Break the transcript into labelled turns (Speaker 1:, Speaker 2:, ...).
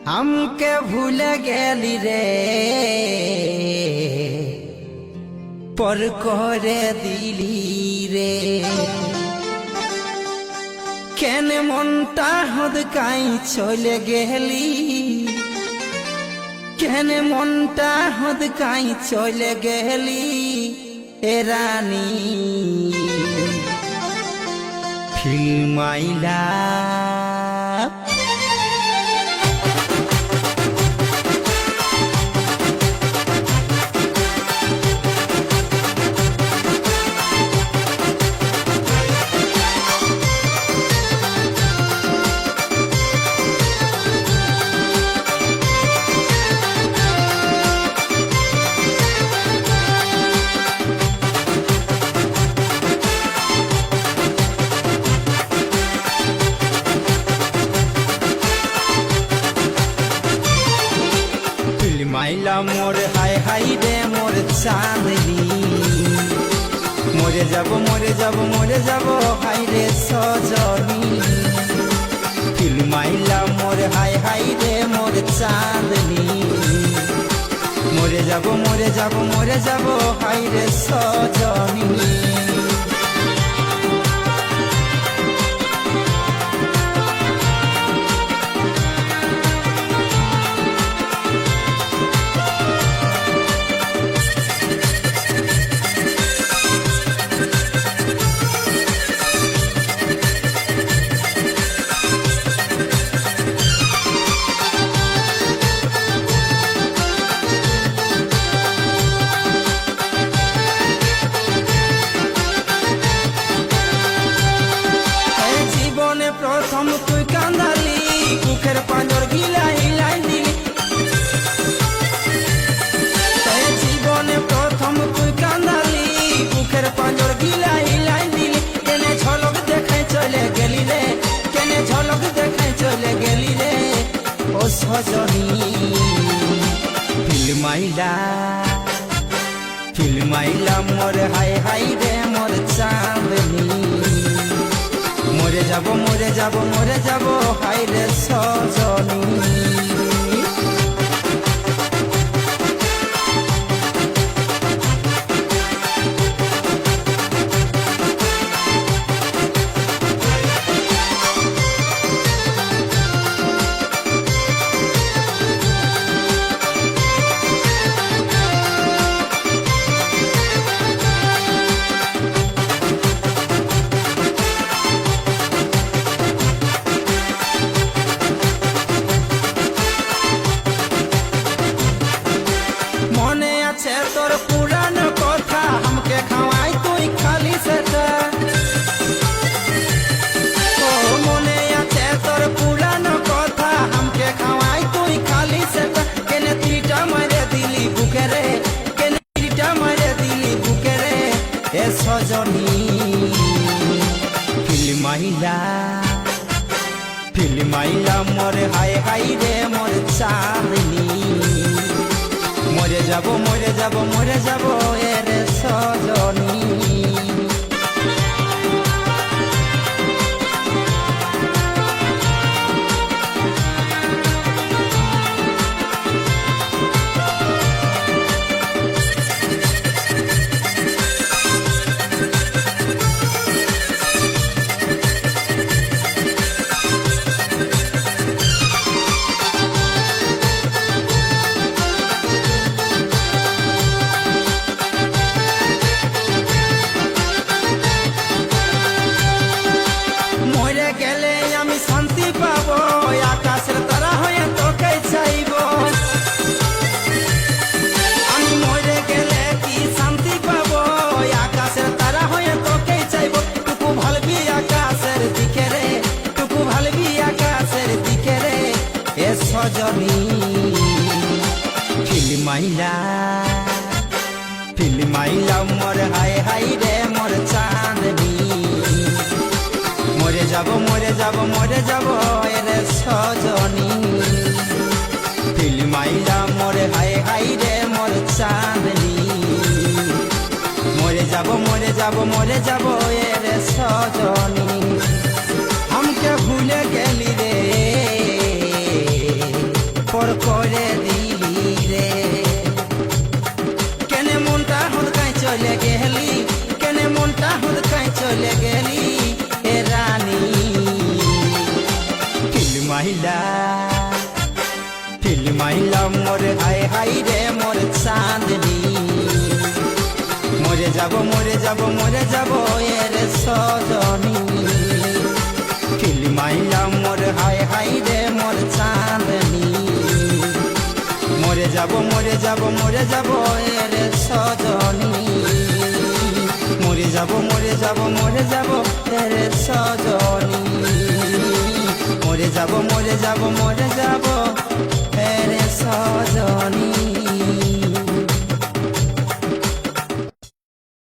Speaker 1: हमके भूल गेली रे पर करे दिली रे केने मनटा हदकाई चले गेली केने मनटा हदकाई चले गेली ए रानी Feel my love माइला मोर हाय हाय रे मोर चांदनी मोरे जब हाय रे सजनी फिल माइला मोर हाय हाय रे मोर चांदनी मोरे जब हाय रे सजनी प्रथम तुई कांदाली कुखेर पांजर गिलाई हिलाई दिली जीवने प्रथम तुई कांदाली कुखेर पांजर गिलाई हिलाई दिली केने झलक देखाई चले गेली रे केने झलक देखाई चले गेली रे ओ सजनी फिल माइला मोर हाय हाय रे मोर चांदनी मोरे যাব হায় রে সজনী तोर पुरान कथा हमके खवाई तुई खाली से ओ मने आछे तोर पुरान कथा हमके खवाई तुई खाली से केने तीटा मारे दिली बुके रे केने तीटा मारे दिली बुके रे ए सजनी फिल माइला मोर हाय हाय रे मोर चांदनी मोरे যাব এরে সজনী সজনী फिल माइला मोर हाय हाय रे मोर चांदनी मोरे যাব रे सजनी फिल माइला मोर हाय हाय रे मोर चांदनी मोरे যাব रे सजनी हमके भूले गेली रे মাইলা মোর হাই হাই রে মোর চাঁদনি মরে যাব মরে যাব মরে যাব এর সজনী ফিল মাইলা মোর হাই হাই রে মোর চাঁদনি মরে যাব মরে যাব মরে যাব এর সজনী মরে যাব মরে যাব মরে যাব এর সজনী মরে যাব মরে যাব মরে যাব এর সজনী